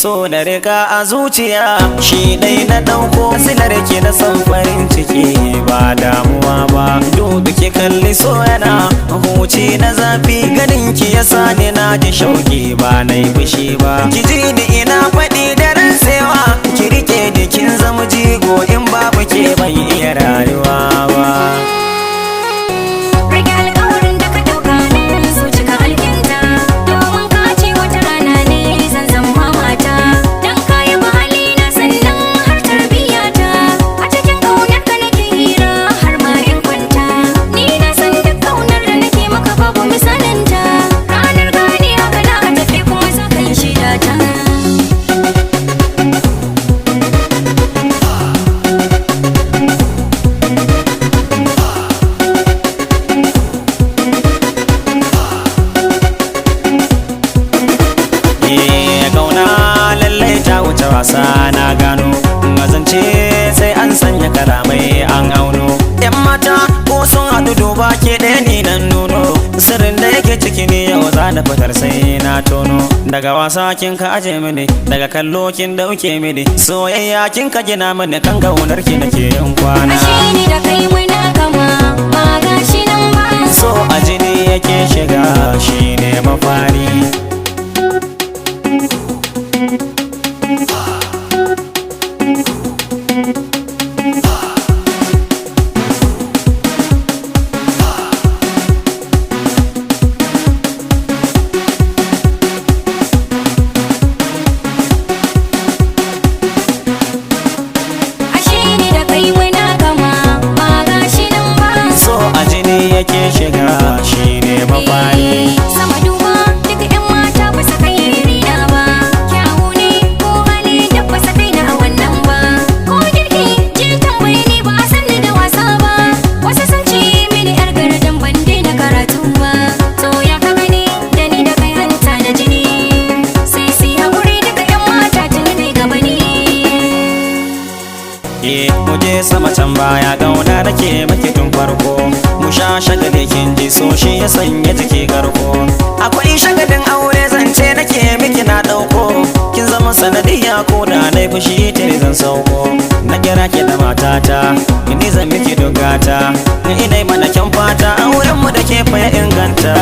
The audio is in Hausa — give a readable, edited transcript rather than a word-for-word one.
so da riga a zuciya shi dai na dauko silar ki na san farin ciki ba damuwa ba. Dubi ki kalli so yana huci na zafi ganin ki yasa ni na ji shauki ba na yi fushi ba. Ki ji ni ina faɗi da rantsewa ki rike da kin zama jigo in babu ke ban iya rayuwa ba. Wasa na gano mazance sai an sanya kalamai an auno. Yan mata ko sun haɗu duba ke ɗaya ni nan nuno sirrin da yake ciki ne yau za na fitar sai na tono. Daga wasa kin ka aje mini daga kallo kin dauke mini soyayya kin ka gina mini kan kaunar ki nake yin kwana. Ashe ni da kai muna kama ba gashi nan ba. So a jini yake shiga shine mafari. Yake shiga shi ne mafari. Sama duba duka 'yan mata ba su kai rina ba. Kyawu ne ko hali da ba su kai na wannan ba. Ko girki je tambayi ni ba a san ni da wasa ba. Wasu sun ce mini 'yar garajen ban daina karatu ba. To ya ka gani da ni da kai hanta da jini. Sai si haƙuri duka 'yan mata tuni ne gaba ni. Muje sama can baya gauna nake maki tun farko. Mu sha shagali kin ji so shi ya sanya jiki garko. Akwai shagalin aure zance nake miki na dauko. Kin zama sanadiyya ko da na yi fushi ta zan sauko. Na kira ki da matata ni zan miki dogata. Ina mana kyan fata auren mu da ke fa ya inganta.